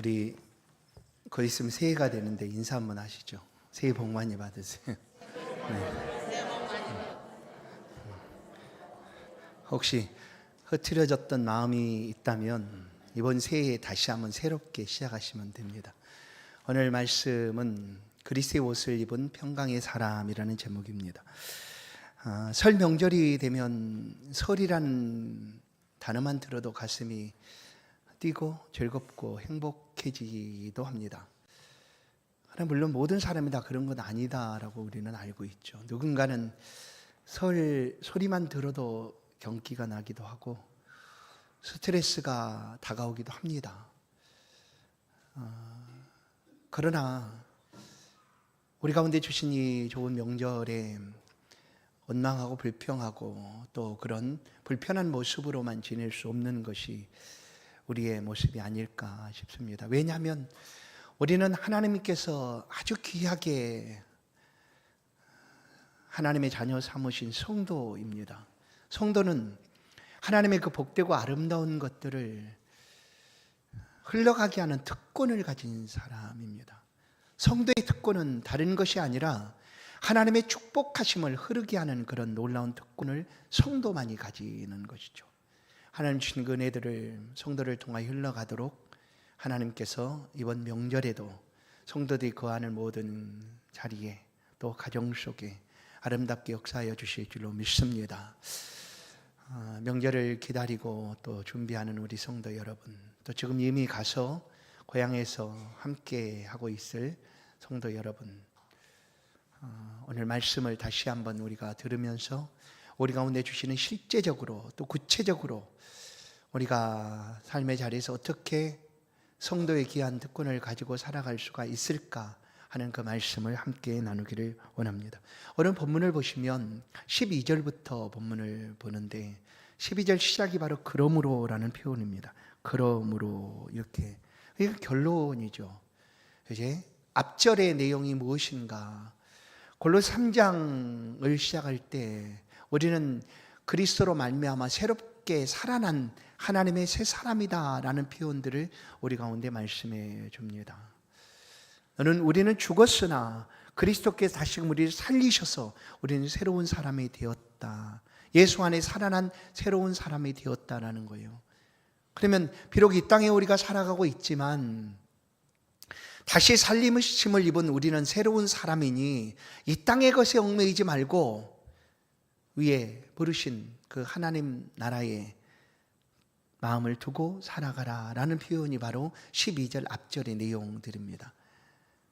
우리 곧 있으면 새해가 되는데 인사 한번 하시죠. 새해 복 많이 받으세요. 네. 혹시 흐트러졌던 마음이 있다면 이번 새해에 다시 한번 새롭게 시작하시면 됩니다. 오늘 말씀은 그리스의 옷을 입은 평강의 사람이라는 제목입니다. 설 명절이 되면 설이라는 단어만 들어도 가슴이 뛰고 즐겁고 행복해지기도 합니다. 그러나 물론 모든 사람이 다 그런 건 아니다라고 우리는 알고 있죠. 누군가는 설 소리만 들어도 경기가 나기도 하고 스트레스가 다가오기도 합니다. 그러나 우리 가운데 주신 이 좋은 명절에 원망하고 불평하고 또 그런 불편한 모습으로만 지낼 수 없는 것이 우리의 모습이 아닐까 싶습니다. 왜냐하면 우리는 하나님께서 아주 귀하게 하나님의 자녀 삼으신 성도입니다. 성도는 하나님의 그 복되고 아름다운 것들을 흘러가게 하는 특권을 가진 사람입니다. 성도의 특권은 다른 것이 아니라 하나님의 축복하심을 흐르게 하는 그런 놀라운 특권을 성도만이 가지는 것이죠. 하나님 주신 그 은혜들을 성도를 통하여 흘러가도록 하나님께서 이번 명절에도 성도들이 거하는 모든 자리에 또 가정 속에 아름답게 역사하여 주실 줄로 믿습니다. 명절을 기다리고 또 준비하는 우리 성도 여러분, 또 지금 이미 가서 고향에서 함께 하고 있을 성도 여러분, 오늘 말씀을 다시 한번 우리가 들으면서 우리 가운데 주시는 실제적으로 또 구체적으로 우리가 삶의 자리에서 어떻게 성도의 귀한 특권을 가지고 살아갈 수가 있을까 하는 그 말씀을 함께 나누기를 원합니다. 오늘 본문을 보시면 12절부터 본문을 보는데 12절 시작이 바로 그러므로라는 표현입니다. 그러므로 이렇게 이게 결론이죠. 이제 앞절의 내용이 무엇인가? 골로새 3장을 시작할 때 우리는 그리스도로 말미암아 새롭게 살아난 하나님의 새 사람이다라는 표현들을 우리 가운데 말씀해 줍니다. 우리는 죽었으나 그리스도께서 다시금 우리를 살리셔서 우리는 새로운 사람이 되었다. 예수 안에 살아난 새로운 사람이 되었다라는 거예요. 그러면 비록 이 땅에 우리가 살아가고 있지만 다시 살림을 입은 우리는 새로운 사람이니 이 땅의 것에 얽매이지 말고 위에 부르신 그 하나님 나라에 마음을 두고 살아가라 라는 표현이 바로 12절 앞절의 내용들입니다.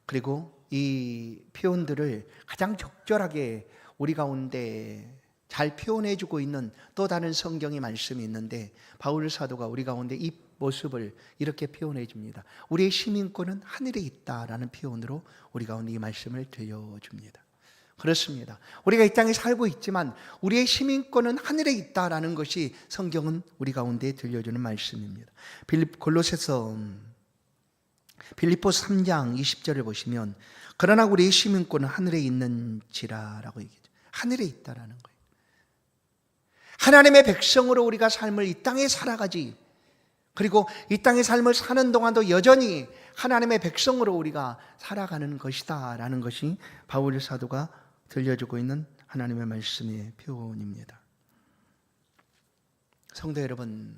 그리고 이 표현들을 가장 적절하게 우리 가운데 잘 표현해주고 있는 또 다른 성경의 말씀이 있는데 바울 사도가 우리 가운데 이 모습을 이렇게 표현해 줍니다. 우리의 시민권은 하늘에 있다라는 표현으로 우리 가운데 이 말씀을 들려줍니다. 그렇습니다. 우리가 이 땅에 살고 있지만 우리의 시민권은 하늘에 있다라는 것이 성경은 우리 가운데 들려주는 말씀입니다. 빌립보서 3장 20절을 보시면 그러나 우리의 시민권은 하늘에 있는지라라고 얘기하죠. 하늘에 있다라는 거예요. 하나님의 백성으로 우리가 삶을 이 땅에 살아가지, 그리고 이 땅의 삶을 사는 동안도 여전히 하나님의 백성으로 우리가 살아가는 것이다 라는 것이 바울 사도가 들려주고 있는 하나님의 말씀의 표현입니다. 성도 여러분,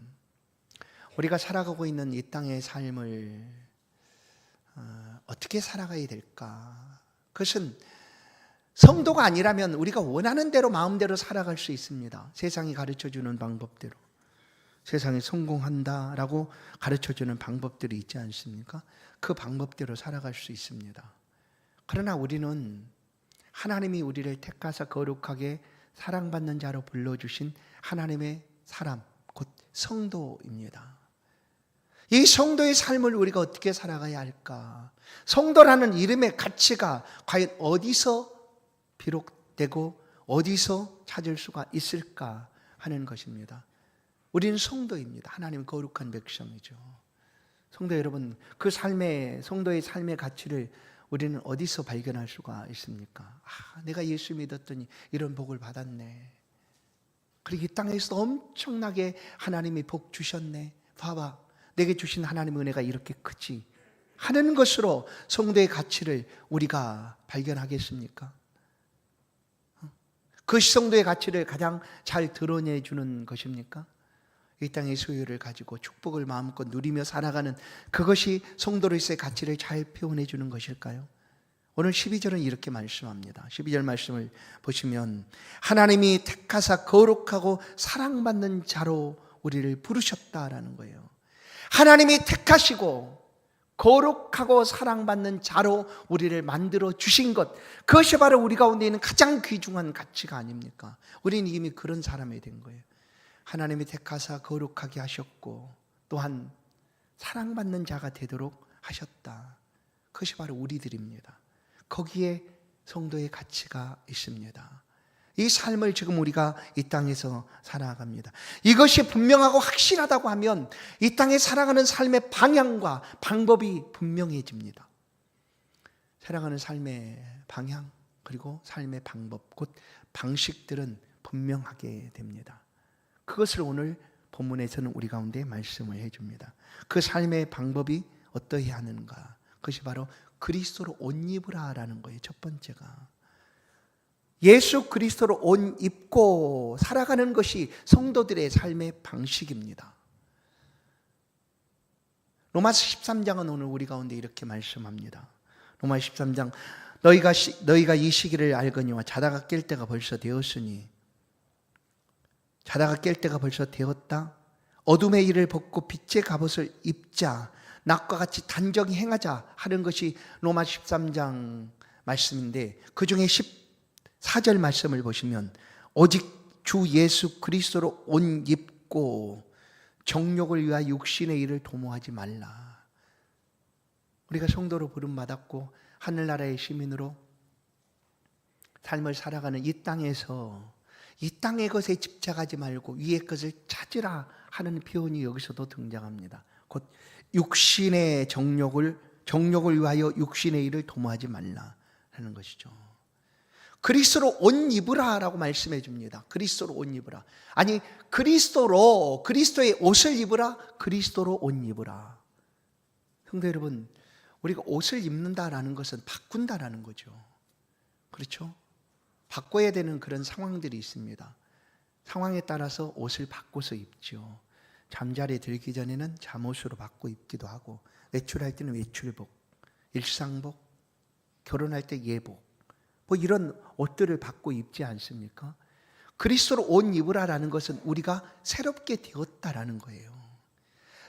우리가 살아가고 있는 이 땅의 삶을 어떻게 살아가야 될까? 그것은 성도가 아니라면 우리가 원하는 대로 마음대로 살아갈 수 있습니다. 세상이 가르쳐주는 방법대로, 세상에 성공한다라고 가르쳐주는 방법들이 있지 않습니까? 그 방법대로 살아갈 수 있습니다. 그러나 우리는 하나님이 우리를 택하사 거룩하게 사랑받는 자로 불러주신 하나님의 사람, 곧 성도입니다. 이 성도의 삶을 우리가 어떻게 살아가야 할까? 성도라는 이름의 가치가 과연 어디서 비롯되고 어디서 찾을 수가 있을까 하는 것입니다. 우리는 성도입니다. 하나님 거룩한 백성이죠. 성도 여러분, 그 성도의 삶의 가치를 우리는 어디서 발견할 수가 있습니까? 내가 예수 믿었더니 이런 복을 받았네. 그리고 이 땅에서 엄청나게 하나님이 복 주셨네. 봐봐, 내게 주신 하나님의 은혜가 이렇게 크지. 하는 것으로 성도의 가치를 우리가 발견하겠습니까? 그것이 성도의 가치를 가장 잘 드러내주는 것입니까? 이 땅의 소유를 가지고 축복을 마음껏 누리며 살아가는 그것이 성도로서의 가치를 잘 표현해 주는 것일까요? 오늘 12절은 이렇게 말씀합니다. 12절 말씀을 보시면 하나님이 택하사 거룩하고 사랑받는 자로 우리를 부르셨다라는 거예요. 하나님이 택하시고 거룩하고 사랑받는 자로 우리를 만들어 주신 것, 그것이 바로 우리 가운데 있는 가장 귀중한 가치가 아닙니까? 우리는 이미 그런 사람이 된 거예요. 하나님이 택하사 거룩하게 하셨고 또한 사랑받는 자가 되도록 하셨다. 그것이 바로 우리들입니다. 거기에 성도의 가치가 있습니다. 이 삶을 지금 우리가 이 땅에서 살아갑니다. 이것이 분명하고 확실하다고 하면 이 땅에 살아가는 삶의 방향과 방법이 분명해집니다. 살아가는 삶의 방향 그리고 삶의 방법, 곧 방식들은 분명하게 됩니다. 그것을 오늘 본문에서는 우리 가운데 말씀을 해줍니다. 그 삶의 방법이 어떠해야 하는가? 그것이 바로 그리스도로 옷 입으라라는 거예요. 첫 번째가 예수 그리스도로 옷 입고 살아가는 것이 성도들의 삶의 방식입니다. 로마서 13장은 오늘 우리 가운데 이렇게 말씀합니다. 로마서 13장 너희가 이 시기를 알거니와 자다가 깰 때가 벌써 되었으니 자다가 깰 때가 벌써 되었다. 어둠의 일을 벗고 빛의 갑옷을 입자. 낮과 같이 단정히 행하자 하는 것이 로마 13장 말씀인데 그 중에 14절 말씀을 보시면 오직 주 예수 그리스도로 옷 입고 정욕을 위하여 육신의 일을 도모하지 말라. 우리가 성도로 부름받았고 하늘나라의 시민으로 삶을 살아가는 이 땅에서 이 땅의 것에 집착하지 말고 위의 것을 찾으라 하는 표현이 여기서도 등장합니다. 곧 육신의 정욕을 위하여 육신의 일을 도모하지 말라 하는 것이죠. 그리스도로 옷 입으라라고 말씀해 줍니다. 그리스도로 옷 입으라. 아니 그리스도의 옷을 입으라. 그리스도로 옷 입으라. 성도 여러분, 우리가 옷을 입는다라는 것은 바꾼다라는 거죠. 그렇죠? 바꿔야 되는 그런 상황들이 있습니다. 상황에 따라서 옷을 바꿔서 입죠. 잠자리에 들기 전에는 잠옷으로 바꿔 입기도 하고, 외출할 때는 외출복, 일상복, 결혼할 때 예복, 뭐 이런 옷들을 바꿔 입지 않습니까? 그리스도로 옷 입으라라는 것은 우리가 새롭게 되었다라는 거예요.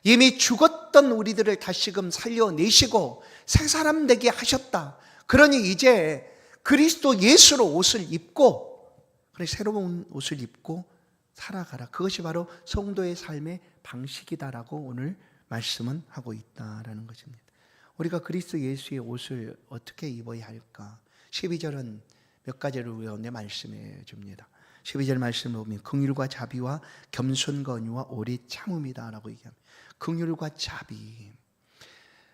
이미 죽었던 우리들을 다시금 살려내시고 새 사람 되게 하셨다. 그러니 이제 그리스도 예수로 옷을 입고 새로운 옷을 입고 살아가라. 그것이 바로 성도의 삶의 방식이다라고 오늘 말씀은 하고 있다라는 것입니다. 우리가 그리스도 예수의 옷을 어떻게 입어야 할까? 12절은 몇 가지를 우리가 말씀해 줍니다. 12절 말씀을 보면 긍휼과 자비와 겸손과 온유와 오래 참음이다라고 얘기합니다. 긍휼과 자비,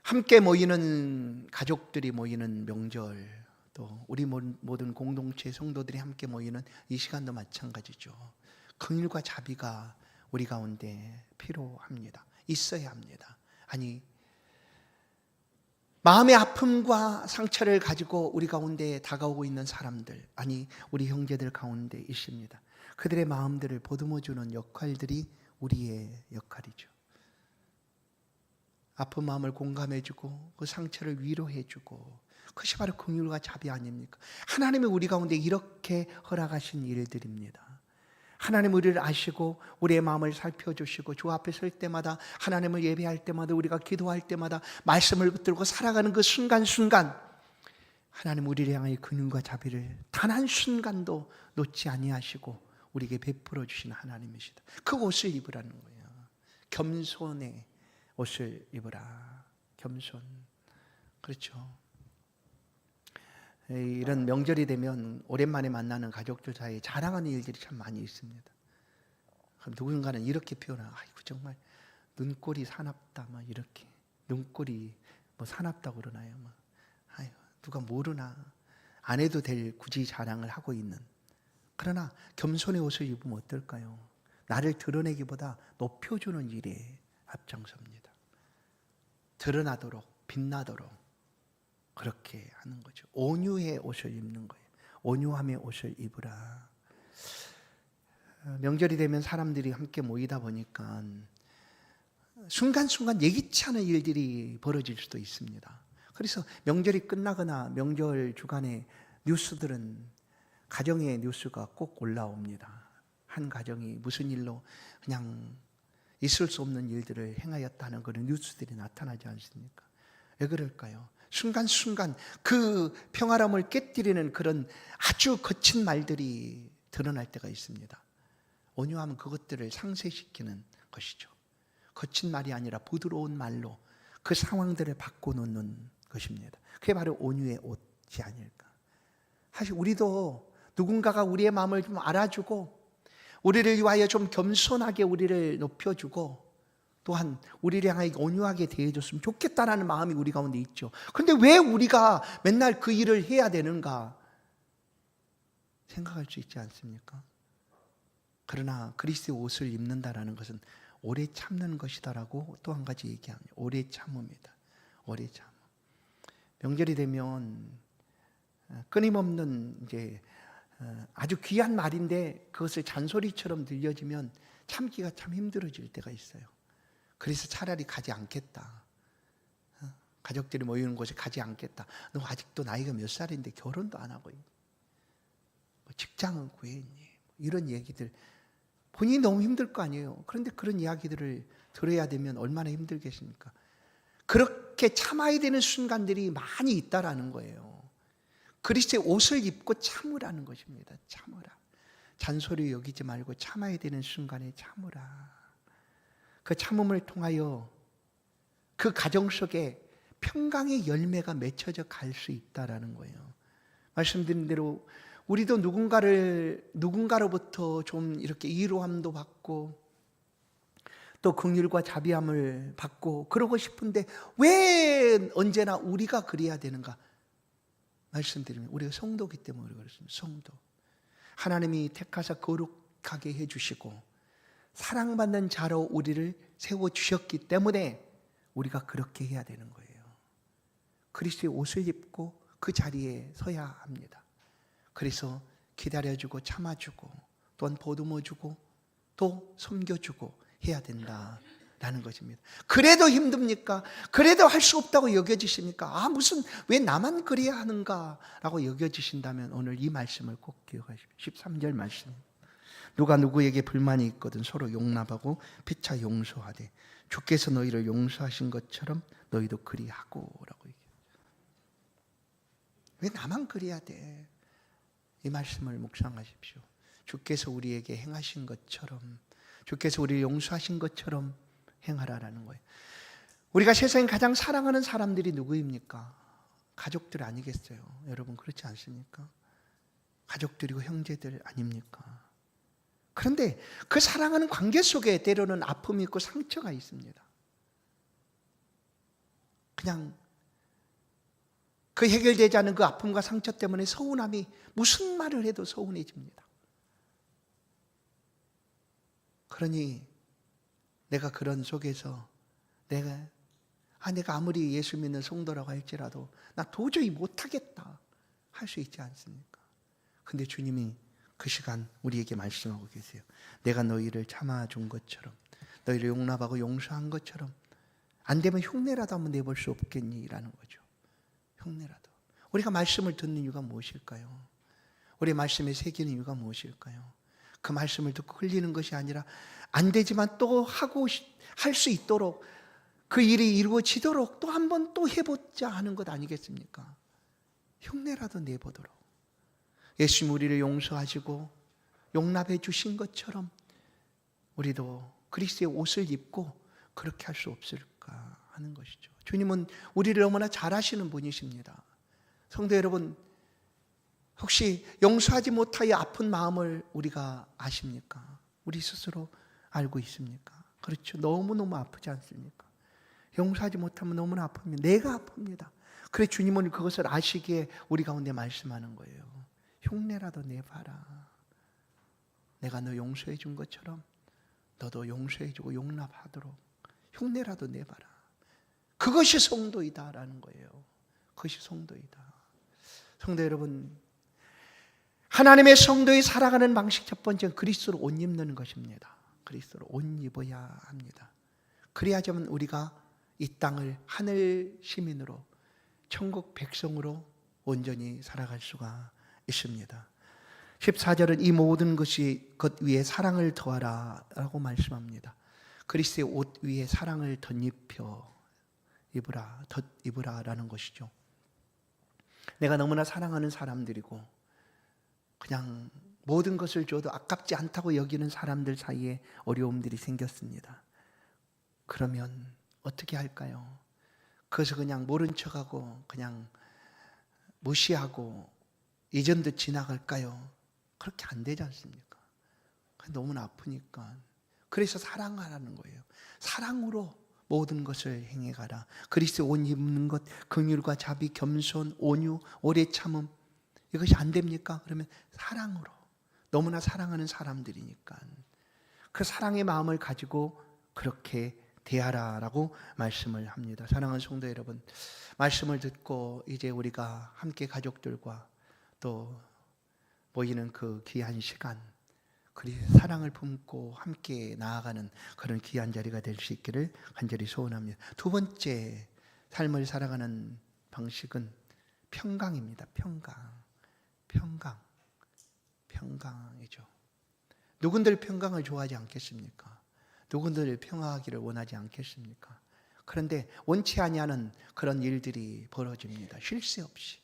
함께 모이는 가족들이 모이는 명절, 또 우리 모든 공동체 성도들이 함께 모이는 이 시간도 마찬가지죠. 긍휼과 자비가 우리 가운데 필요합니다. 있어야 합니다. 아니, 마음의 아픔과 상처를 가지고 우리 가운데 다가오고 있는 사람들, 아니 우리 형제들 가운데 있습니다. 그들의 마음들을 보듬어주는 역할들이 우리의 역할이죠. 아픈 마음을 공감해주고 그 상처를 위로해주고, 그것이 바로 긍휼과 자비 아닙니까? 하나님이 우리 가운데 이렇게 허락하신 일들입니다. 하나님 우리를 아시고 우리의 마음을 살펴주시고 주 앞에 설 때마다, 하나님을 예배할 때마다, 우리가 기도할 때마다 말씀을 붙들고 살아가는 그 순간순간 하나님 우리를 향하여 긍휼과 자비를 단 한 순간도 놓지 아니하시고 우리에게 베풀어 주시는 하나님이시다. 그 옷을 입으라는 거예요. 겸손의 옷을 입으라. 겸손. 그렇죠. 이런 명절이 되면 오랜만에 만나는 가족들 사이에 자랑하는 일들이 참 많이 있습니다. 그럼 누군가는 이렇게 표현하고, 아이고 정말 눈꼴이 사납다, 막 이렇게 눈꼴이 뭐 사납다고 그러나요? 막 아이고 누가 모르나, 안 해도 될 굳이 자랑을 하고 있는. 그러나 겸손의 옷을 입으면 어떨까요? 나를 드러내기보다 높여주는 일에 앞장섭니다. 드러나도록 빛나도록 그렇게 하는 거죠. 온유의 옷을 입는 거예요. 온유함의 옷을 입으라. 명절이 되면 사람들이 함께 모이다 보니까 순간순간 예기치 않은 일들이 벌어질 수도 있습니다. 그래서 명절이 끝나거나 명절 주간에 뉴스들은 가정의 뉴스가 꼭 올라옵니다. 한 가정이 무슨 일로 그냥 있을 수 없는 일들을 행하였다는 그런 뉴스들이 나타나지 않습니까? 왜 그럴까요? 순간순간 그 평화람을 깨뜨리는 그런 아주 거친 말들이 드러날 때가 있습니다. 온유함은 그것들을 상쇄시키는 것이죠. 거친 말이 아니라 부드러운 말로 그 상황들을 바꿔놓는 것입니다. 그게 바로 온유의 옷이 아닐까. 사실 우리도 누군가가 우리의 마음을 좀 알아주고 우리를 위하여 좀 겸손하게 우리를 높여주고 또한 우리를 향하여 온유하게 대해줬으면 좋겠다라는 마음이 우리 가운데 있죠. 그런데 왜 우리가 맨날 그 일을 해야 되는가 생각할 수 있지 않습니까? 그러나 그리스도의 옷을 입는다라는 것은 오래 참는 것이다라고 또 한 가지 얘기합니다. 오래 참음이다. 오래 참음. 명절이 되면 끊임없는 이제 아주 귀한 말인데 그것을 잔소리처럼 들려지면 참기가 참 힘들어질 때가 있어요. 그래서 차라리 가지 않겠다. 가족들이 모이는 곳에 가지 않겠다. 너 아직도 나이가 몇 살인데 결혼도 안 하고 직장은 구했니? 이런 얘기들 본인이 너무 힘들 거 아니에요. 그런데 그런 이야기들을 들어야 되면 얼마나 힘들겠습니까? 그렇게 참아야 되는 순간들이 많이 있다라는 거예요. 그리스도의 옷을 입고 참으라는 것입니다. 참으라. 잔소리 여기지 말고 참아야 되는 순간에 참으라. 그 참음을 통하여 그 가정 속에 평강의 열매가 맺혀져 갈 수 있다라는 거예요. 말씀드린 대로 우리도 누군가로부터 좀 이렇게 이로함도 받고 또 긍휼과 자비함을 받고 그러고 싶은데 왜 언제나 우리가 그래야 되는가? 말씀드리면 우리가 성도기 때문에 그렇습니다. 성도. 하나님이 택하사 거룩하게 해주시고 사랑받는 자로 우리를 세워주셨기 때문에 우리가 그렇게 해야 되는 거예요. 그리스도의 옷을 입고 그 자리에 서야 합니다. 그래서 기다려주고 참아주고 또한 보듬어주고 또 섬겨주고 해야 된다라는 것입니다. 그래도 힘듭니까? 그래도 할 수 없다고 여겨지십니까? 무슨 왜 나만 그래야 하는가? 라고 여겨지신다면 오늘 이 말씀을 꼭 기억하십시오. 13절 말씀. 누가 누구에게 불만이 있거든 서로 용납하고 피차 용서하되 주께서 너희를 용서하신 것처럼 너희도 그리하고 라고 얘기해요. 왜 나만 그래야 돼? 이 말씀을 묵상하십시오. 주께서 우리에게 행하신 것처럼 주께서 우리를 용서하신 것처럼 행하라라는 거예요. 우리가 세상에 가장 사랑하는 사람들이 누구입니까? 가족들 아니겠어요? 여러분 그렇지 않습니까? 가족들이고 형제들 아닙니까? 그런데 그 사랑하는 관계 속에 때로는 아픔이 있고 상처가 있습니다. 그냥 그 해결되지 않은 그 아픔과 상처 때문에 서운함이 무슨 말을 해도 서운해집니다. 그러니 내가 그런 속에서 내가 아무리 예수 믿는 성도라고 할지라도 나 도저히 못하겠다 할 수 있지 않습니까? 근데 주님이 그 시간 우리에게 말씀하고 계세요. 내가 너희를 참아준 것처럼 너희를 용납하고 용서한 것처럼 안 되면 흉내라도 한번 내볼 수 없겠니? 라는 거죠. 흉내라도. 우리가 말씀을 듣는 이유가 무엇일까요? 우리 말씀에 새기는 이유가 무엇일까요? 그 말씀을 듣고 흘리는 것이 아니라 안 되지만 또 하고 할 수 있도록 그 일이 이루어지도록 또 한 번 또 해보자 하는 것 아니겠습니까? 흉내라도 내보도록. 예수님 우리를 용서하시고 용납해 주신 것처럼 우리도 그리스도의 옷을 입고 그렇게 할 수 없을까 하는 것이죠. 주님은 우리를 너무나 잘 아시는 분이십니다. 성도 여러분, 혹시 용서하지 못하여 아픈 마음을 우리가 아십니까? 우리 스스로 알고 있습니까? 그렇죠. 너무너무 아프지 않습니까? 용서하지 못하면 너무나 아픕니다. 내가 아픕니다. 그래 주님은 그것을 아시기에 우리 가운데 말씀하는 거예요. 흉내라도 내봐라. 내가 너 용서해 준 것처럼 너도 용서해 주고 용납하도록 흉내라도 내봐라. 그 그것이 성도이다라는 거예요. 그것이 성도이다. 성도 여러분, 하나님의 성도의 살아가는 방식 첫 번째는 그리스도로 옷 입는 것입니다. 그리스도로 옷 입어야 합니다. 그래야지만 우리가 이 땅을 하늘 시민으로, 천국 백성으로 온전히 살아갈 수가 있습니다. 14절은 이 모든 것이 것 위에 사랑을 더하라 라고 말씀합니다. 그리스도의 옷 위에 사랑을 덧입혀 입으라, 덧입으라 라는 것이죠. 내가 너무나 사랑하는 사람들이고 그냥 모든 것을 줘도 아깝지 않다고 여기는 사람들 사이에 어려움들이 생겼습니다. 그러면 어떻게 할까요? 그것을 그냥 모른 척하고 그냥 무시하고 이전도 지나갈까요? 그렇게 안 되지 않습니까? 너무나 아프니까. 그래서 사랑하라는 거예요. 사랑으로 모든 것을 행해가라. 그리스도 옷 입는 것, 긍휼과 자비, 겸손, 온유, 오래 참음, 이것이 안 됩니까? 그러면 사랑으로. 너무나 사랑하는 사람들이니까 그 사랑의 마음을 가지고 그렇게 대하라라고 말씀을 합니다. 사랑하는 성도 여러분, 말씀을 듣고 이제 우리가 함께 가족들과 또 모이는 그 귀한 시간, 그리스도의 사랑을 품고 함께 나아가는 그런 귀한 자리가 될 수 있기를 간절히 소원합니다. 두 번째 삶을 살아가는 방식은 평강입니다. 평강이죠. 누군들 평강을 좋아하지 않겠습니까? 누군들 평화하기를 원하지 않겠습니까? 그런데 원치 아니하는 그런 일들이 벌어집니다. 쉴 새 없이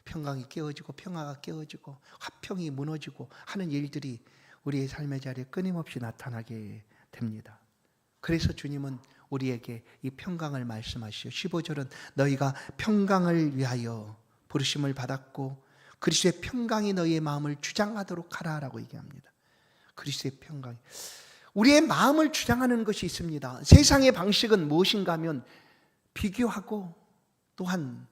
평강이 깨어지고 평화가 깨어지고 화평이 무너지고 하는 일들이 우리의 삶의 자리에 끊임없이 나타나게 됩니다. 그래서 주님은 우리에게 이 평강을 말씀하시죠. 15절은 너희가 평강을 위하여 부르심을 받았고 그리스도의 평강이 너희의 마음을 주장하도록 하라라고 얘기합니다. 그리스도의 평강이 우리의 마음을 주장하는 것이 있습니다. 세상의 방식은 무엇인가 하면 비교하고 또한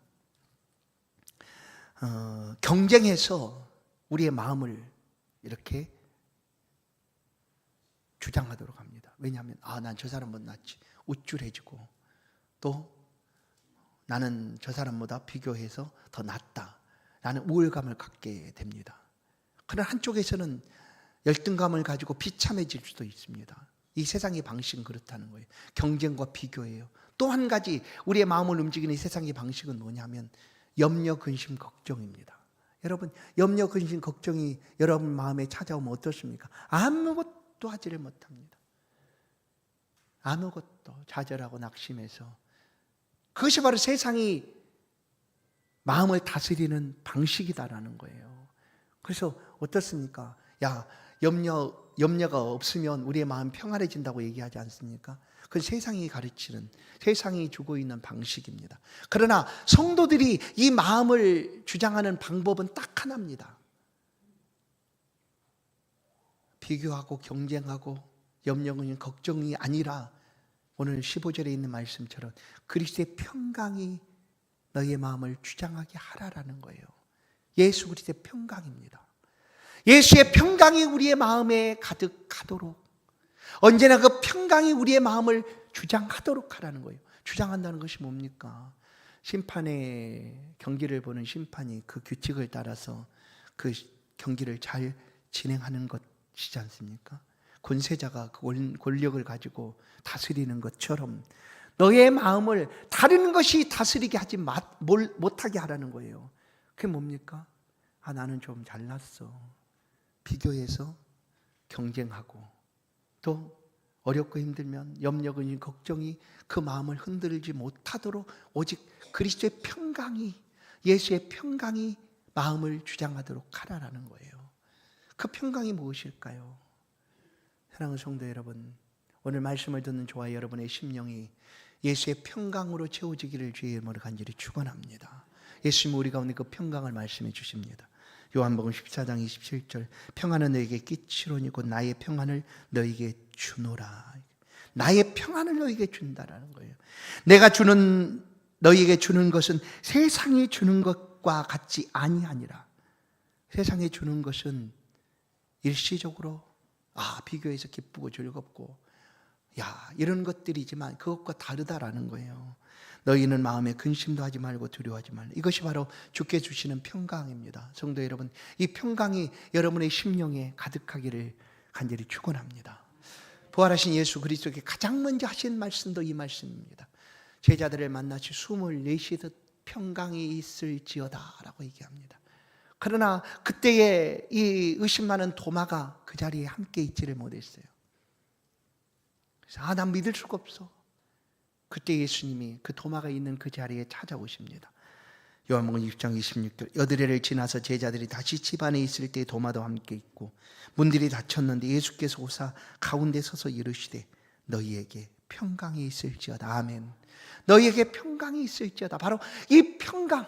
경쟁해서 우리의 마음을 이렇게 주장하도록 합니다. 왜냐하면 난 저 사람보다 낫지, 우쭐해지고 또 나는 저 사람보다 비교해서 더 낫다, 나는 우월감을 갖게 됩니다. 그러나 한쪽에서는 열등감을 가지고 비참해질 수도 있습니다. 이 세상의 방식은 그렇다는 거예요. 경쟁과 비교예요. 또 한 가지 우리의 마음을 움직이는 이 세상의 방식은 뭐냐면 염려, 근심, 걱정입니다. 여러분, 염려, 근심, 걱정이 여러분 마음에 찾아오면 어떻습니까? 아무것도 하지를 못합니다. 아무것도 좌절하고 낙심해서. 그것이 바로 세상이 마음을 다스리는 방식이다라는 거예요. 그래서 어떻습니까? 염려가 없으면 우리의 마음 평안해진다고 얘기하지 않습니까? 그건 세상이 가르치는, 세상이 주고 있는 방식입니다. 그러나 성도들이 이 마음을 주장하는 방법은 딱 하나입니다. 비교하고 경쟁하고 염려는 걱정이 아니라 오늘 15절에 있는 말씀처럼 그리스도의 평강이 너희의 마음을 주장하게 하라라는 거예요. 예수 그리스도의 평강입니다. 예수의 평강이 우리의 마음에 가득하도록, 언제나 그 평강이 우리의 마음을 주장하도록 하라는 거예요. 주장한다는 것이 뭡니까? 심판의 경기를 보는 심판이 그 규칙을 따라서 그 경기를 잘 진행하는 것이지 않습니까? 권세자가 그 권력을 가지고 다스리는 것처럼 너의 마음을 다른 것이 다스리게 하지 못하게 하라는 거예요. 그게 뭡니까? 나는 좀 잘났어. 비교해서 경쟁하고 또 어렵고 힘들면 염려, 근심, 걱정이 그 마음을 흔들지 못하도록 오직 그리스도의 평강이, 예수의 평강이 마음을 주장하도록 하라라는 거예요. 그 평강이 무엇일까요? 사랑하는 성도 여러분, 오늘 말씀을 듣는 저와 여러분의 심령이 예수의 평강으로 채워지기를 주의 이름으로 간절히 축원합니다. 예수님은 우리 가운데 그 평강을 말씀해 주십니다. 요한복음 14장 27절, 평안은 너에게 끼치로니 곧 나의 평안을 너에게 주노라. 나의 평안을 너에게 준다라는 거예요. 내가 너에게 주는 것은 세상이 주는 것과 같지 아니하니라. 세상에 주는 것은 일시적으로 비교해서 기쁘고 즐겁고 이런 것들이지만 그것과 다르다라는 거예요. 너희는 마음에 근심도 하지 말고 두려워하지 말라. 이것이 바로 주께 주시는 평강입니다. 성도 여러분, 이 평강이 여러분의 심령에 가득하기를 간절히 축원합니다. 부활하신 예수 그리스도께 가장 먼저 하신 말씀도 이 말씀입니다. 제자들을 만나시 숨을 내쉬듯 평강이 있을지어다 라고 얘기합니다. 그러나 그때에 이 의심 많은 도마가 그 자리에 함께 있지를 못했어요. 그래서 난 믿을 수가 없어. 그때 예수님이 그 도마가 있는 그 자리에 찾아오십니다. 요한복음 6장 26절, 여드레를 지나서 제자들이 다시 집 안에 있을 때 도마도 함께 있고 문들이 닫혔는데 예수께서 오사 가운데 서서 이르시되 너희에게 평강이 있을지어다. 아멘. 너희에게 평강이 있을지어다. 바로 이 평강,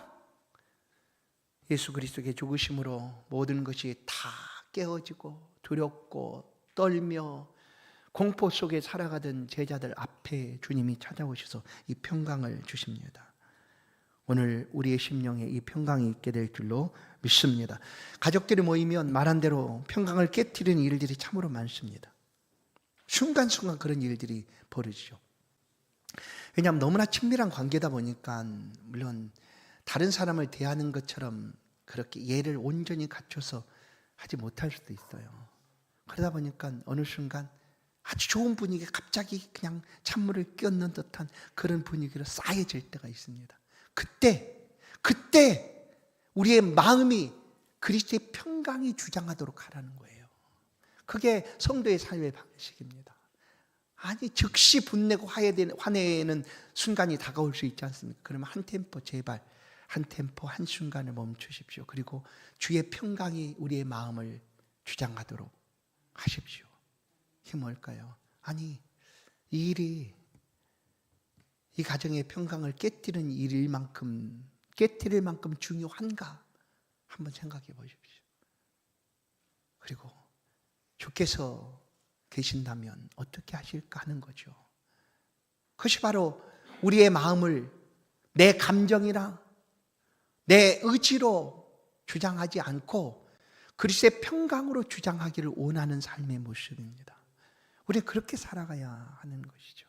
예수 그리스도의 죽으심으로 모든 것이 다 깨어지고 두렵고 떨며 공포 속에 살아가던 제자들 앞에 주님이 찾아오셔서 이 평강을 주십니다. 오늘 우리의 심령에 이 평강이 있게 될 줄로 믿습니다. 가족들이 모이면 말한 대로 평강을 깨트리는 일들이 참으로 많습니다. 순간순간 그런 일들이 벌어지죠. 왜냐하면 너무나 친밀한 관계다 보니까 물론 다른 사람을 대하는 것처럼 그렇게 예를 온전히 갖춰서 하지 못할 수도 있어요. 그러다 보니까 어느 순간 아주 좋은 분위기에 갑자기 그냥 찬물을 끼얹는 듯한 그런 분위기로 쌓여질 때가 있습니다. 그때 우리의 마음이 그리스도의 평강이 주장하도록 하라는 거예요. 그게 성도의 삶의 방식입니다. 아니 즉시 분내고 화내는 순간이 다가올 수 있지 않습니까? 그러면 한 템포 제발 한 템포 한 순간을 멈추십시오. 그리고 주의 평강이 우리의 마음을 주장하도록 하십시오. 이게 뭘까요? 아니 이 일이 이 가정의 평강을 깨뜨리는 일일 만큼 깨뜨릴 만큼 중요한가 한번 생각해 보십시오. 그리고 주께서 계신다면 어떻게 하실까 하는 거죠. 그것이 바로 우리의 마음을 내 감정이나 내 의지로 주장하지 않고 그리스도의 평강으로 주장하기를 원하는 삶의 모습입니다. 우리는 그렇게 살아가야 하는 것이죠.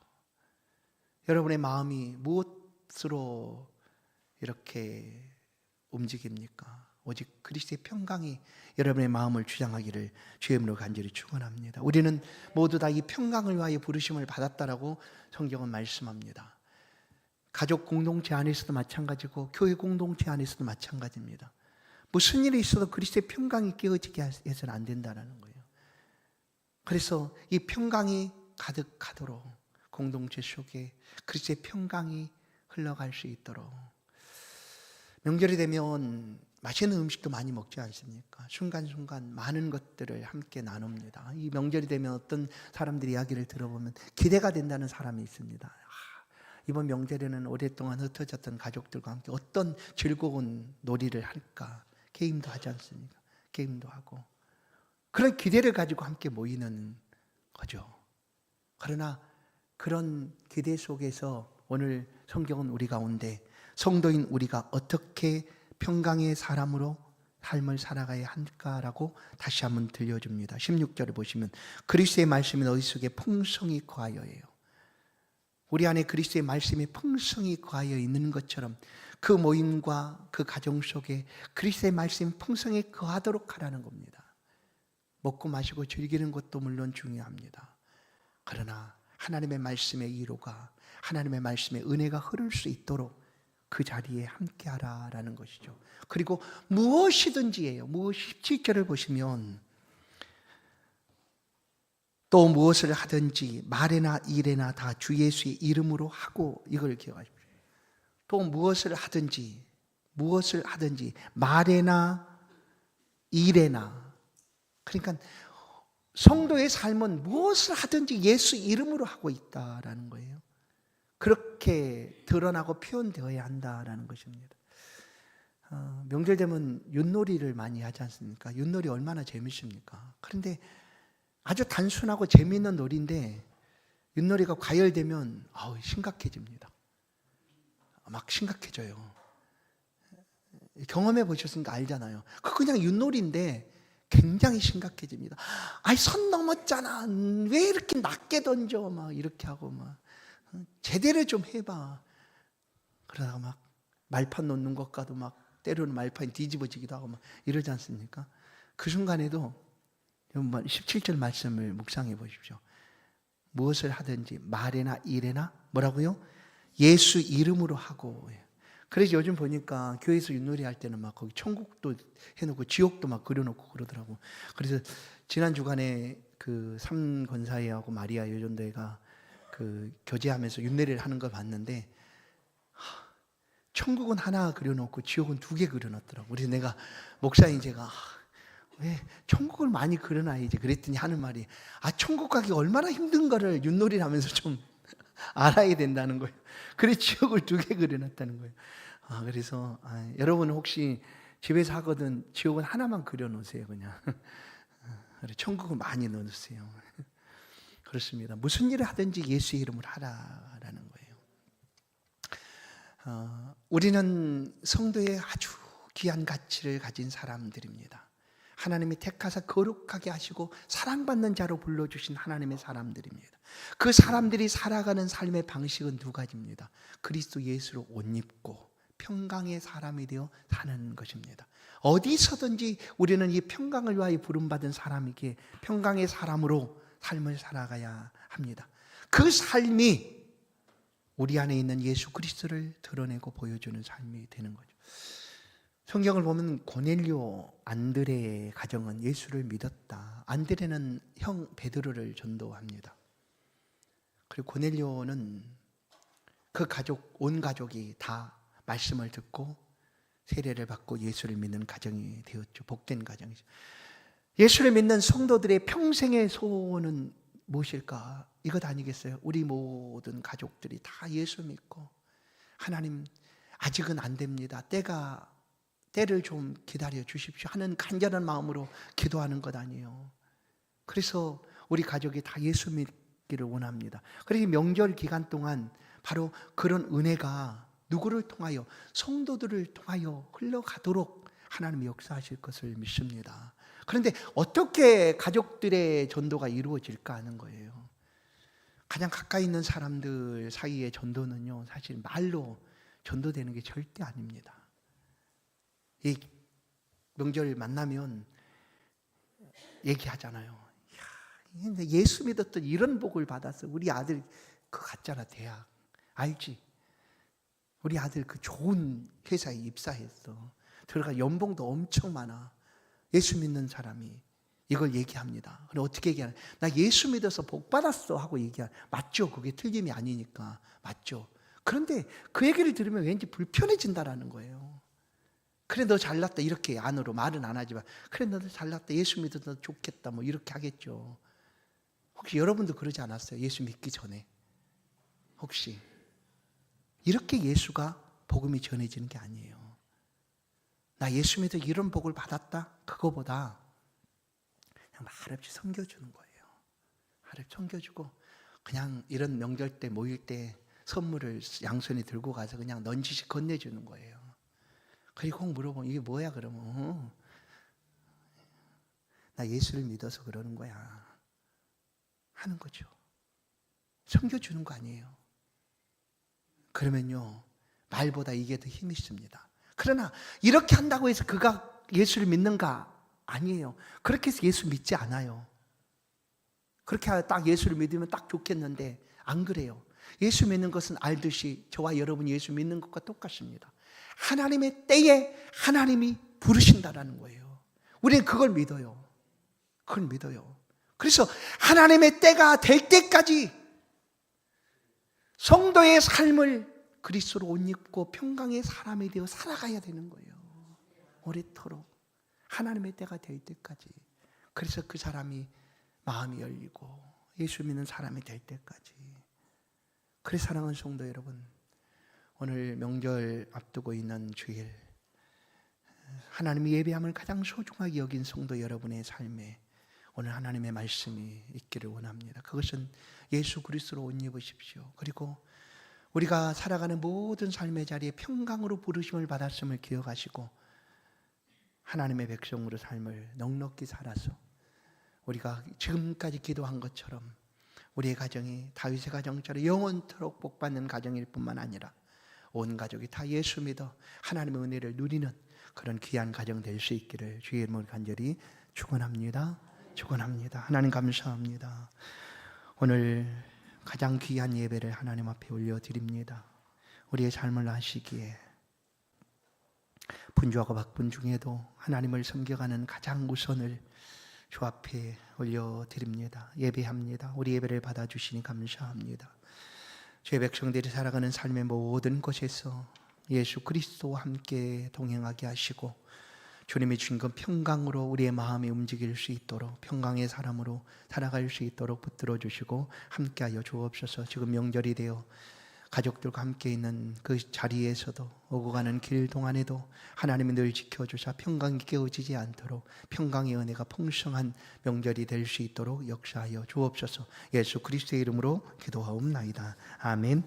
여러분의 마음이 무엇으로 이렇게 움직입니까? 오직 그리스도의 평강이 여러분의 마음을 주장하기를 주의 이름으로 간절히 축원합니다. 우리는 모두 다 이 평강을 위하여 부르심을 받았다라고 성경은 말씀합니다. 가족 공동체 안에서도 마찬가지고 교회 공동체 안에서도 마찬가지입니다. 무슨 일이 있어도 그리스도의 평강이 깨어지게 해서는 안 된다는 거예요. 그래서 이 평강이 가득하도록 공동체 속에 그리스도의 평강이 흘러갈 수 있도록 명절이 되면 맛있는 음식도 많이 먹지 않습니까? 순간순간 많은 것들을 함께 나눕니다. 이 명절이 되면 어떤 사람들의 이야기를 들어보면 기대가 된다는 사람이 있습니다. 이번 명절에는 오랫동안 흩어졌던 가족들과 함께 어떤 즐거운 놀이를 할까? 게임도 하지 않습니까? 게임도 하고 그런 기대를 가지고 함께 모이는 거죠. 그러나 그런 기대 속에서 오늘 성경은 우리 가운데 성도인 우리가 어떻게 평강의 사람으로 삶을 살아가야 할까라고 다시 한번 들려줍니다. 16절을 보시면 그리스도의 말씀이 너희 속에 풍성히 거하여예요. 우리 안에 그리스도의 말씀이 풍성히 거하여 있는 것처럼 그 모임과 그 가정 속에 그리스도의 말씀이 풍성히 거하도록 하라는 겁니다. 먹고 마시고 즐기는 것도 물론 중요합니다. 그러나 하나님의 말씀의 위로가 하나님의 말씀의 은혜가 흐를 수 있도록 그 자리에 함께하라라는 것이죠. 그리고 무엇이든지예요. 17절을 보시면 또 무엇을 하든지 말에나 일에나 다 주 예수의 이름으로 하고 이걸 기억하십시오. 또 무엇을 하든지 말에나 일에나 그러니까 성도의 삶은 무엇을 하든지 예수 이름으로 하고 있다라는 거예요. 그렇게 드러나고 표현되어야 한다라는 것입니다. 명절 되면 윷놀이를 많이 하지 않습니까? 윷놀이 얼마나 재밌습니까? 그런데 아주 단순하고 재미있는 놀이인데 윷놀이가 과열되면 심각해집니다. 막 심각해져요. 경험해 보셨으니까 알잖아요. 그냥 윷놀이인데 굉장히 심각해집니다. 선 넘었잖아. 왜 이렇게 낮게 던져? 막 이렇게 하고 막 제대로 좀 해봐. 그러다가 막 말판 놓는 것과도 막 때로는 말판이 뒤집어지기도 하고 막 이러지 않습니까? 그 순간에도 17절 말씀을 묵상해 보십시오. 무엇을 하든지 말이나 일이나 뭐라고요? 예수 이름으로 하고. 그래서 요즘 보니까 교회에서 윷놀이 할 때는 막 거기 천국도 해놓고 지옥도 막 그려놓고 그러더라고. 그래서 지난 주간에 그 삼권사회하고 마리아 여전도회가 그 교제하면서 윷놀이를 하는 걸 봤는데, 천국은 하나 그려놓고 지옥은 2개 그려놨더라고. 그래서 내가 목사인 제가 왜 천국을 많이 그려놔야지 그랬더니 하는 말이, 천국 가기 얼마나 힘든 거를 윷놀이를 하면서 좀 알아야 된다는 거예요. 그래 지옥을 2개 그려놨다는 거예요. 그래서 여러분 혹시 집에서 하거든 지옥은 하나만 그려놓으세요. 그냥 천국은 많이 넣어주세요. 그렇습니다. 무슨 일을 하든지 예수의 이름을 하라라는 거예요. 우리는 성도의 아주 귀한 가치를 가진 사람들입니다. 하나님이 택하사 거룩하게 하시고 사랑받는 자로 불러주신 하나님의 사람들입니다. 그 사람들이 살아가는 삶의 방식은 2가지입니다. 그리스도 예수로 옷 입고 평강의 사람이 되어 사는 것입니다. 어디서든지 우리는 이 평강을 위하여 부름받은 사람이기에 평강의 사람으로 삶을 살아가야 합니다. 그 삶이 우리 안에 있는 예수 그리스도를 드러내고 보여주는 삶이 되는 거죠. 성경을 보면 고넬료 안드레의 가정은 예수를 믿었다. 안드레는 형 베드로를 전도합니다. 그리고 고넬료는 그 가족, 온 가족이 다 말씀을 듣고 세례를 받고 예수를 믿는 가정이 되었죠. 복된 가정이죠. 예수를 믿는 성도들의 평생의 소원은 무엇일까? 이것 아니겠어요? 우리 모든 가족들이 다 예수 믿고, 하나님 아직은 안 됩니다, 때를 좀 기다려 주십시오 하는 간절한 마음으로 기도하는 것 아니에요. 그래서 우리 가족이 다 예수 믿기를 원합니다. 그래서 명절 기간 동안 바로 그런 은혜가 누구를 통하여? 성도들을 통하여 흘러가도록 하나님이 역사하실 것을 믿습니다. 그런데 어떻게 가족들의 전도가 이루어질까 하는 거예요. 가장 가까이 있는 사람들 사이의 전도는요, 사실 말로 전도되는 게 절대 아닙니다. 이 명절 만나면 얘기하잖아요. 예수 믿었던 이런 복을 받았어. 우리 아들 그거 갔잖아, 대학. 알지? 우리 아들 그 좋은 회사에 입사했어. 들어가 연봉도 엄청 많아. 예수 믿는 사람이 이걸 얘기합니다. 그럼 어떻게 얘기하냐? 나 예수 믿어서 복 받았어 하고 얘기하냐? 맞죠? 그게 틀림이 아니니까 맞죠? 그런데 그 얘기를 들으면 왠지 불편해진다라는 거예요. 그래 너 잘났다 이렇게 안으로 말은 안 하지만, 그래 너도 잘났다 예수 믿어서 좋겠다 뭐 이렇게 하겠죠. 혹시 여러분도 그러지 않았어요? 예수 믿기 전에 혹시 이렇게 예수가 복음이 전해지는 게 아니에요. 나 예수 믿어 이런 복을 받았다, 그거보다 그냥 말없이 섬겨주는 거예요. 말없이 섬겨주고, 그냥 이런 명절 때 모일 때 선물을 양손에 들고 가서 그냥 넌지시 건네주는 거예요. 그리고 꼭 물어보면 이게 뭐야 그러면 나 예수를 믿어서 그러는 거야 하는 거죠. 섬겨주는 거 아니에요. 그러면요 말보다 이게 더 힘이 있습니다. 그러나 이렇게 한다고 해서 그가 예수를 믿는가? 아니에요. 그렇게 해서 예수 믿지 않아요. 그렇게 딱 예수를 믿으면 딱 좋겠는데 안 그래요. 예수 믿는 것은 알듯이 저와 여러분이 예수 믿는 것과 똑같습니다. 하나님의 때에 하나님이 부르신다라는 거예요. 우리는 그걸 믿어요. 그걸 믿어요. 그래서 하나님의 때가 될 때까지 성도의 삶을 그리스도로 옷 입고 평강의 사람이 되어 살아가야 되는 거예요. 오래도록 하나님의 때가 될 때까지. 그래서 그 사람이 마음이 열리고 예수 믿는 사람이 될 때까지. 그래서 사랑하는 성도 여러분, 오늘 명절 앞두고 있는 주일, 하나님의 예배함을 가장 소중하게 여긴 성도 여러분의 삶에 오늘 하나님의 말씀이 있기를 원합니다. 그것은 예수 그리스도로 옷 입으십시오. 그리고 우리가 살아가는 모든 삶의 자리에 평강으로 부르심을 받았음을 기억하시고 하나님의 백성으로 삶을 넉넉히 살아서 우리가 지금까지 기도한 것처럼 우리의 가정이 다윗의 가정처럼 영원토록 복받는 가정일 뿐만 아니라 온 가족이 다 예수 믿어 하나님의 은혜를 누리는 그런 귀한 가정 될 수 있기를 주의 이름으로 간절히 축원합니다. 축원합니다. 하나님 감사합니다. 오늘 가장 귀한 예배를 하나님 앞에 올려드립니다. 우리의 삶을 아시기에 분주하고 바쁜 중에도 하나님을 섬겨가는 가장 우선을 주 앞에 올려드립니다. 예배합니다. 우리 예배를 받아주시니 감사합니다. 주의 백성들이 살아가는 삶의 모든 곳에서 예수 그리스도와 함께 동행하게 하시고 주님이 주신 그 평강으로 우리의 마음이 움직일 수 있도록 평강의 사람으로 살아갈 수 있도록 붙들어 주시고 함께하여 주옵소서. 지금 명절이 되어 가족들과 함께 있는 그 자리에서도 오고 가는 길 동안에도 하나님이 늘 지켜주사 평강이 깨어지지 않도록 평강의 은혜가 풍성한 명절이 될 수 있도록 역사하여 주옵소서. 예수 그리스도의 이름으로 기도하옵나이다. 아멘.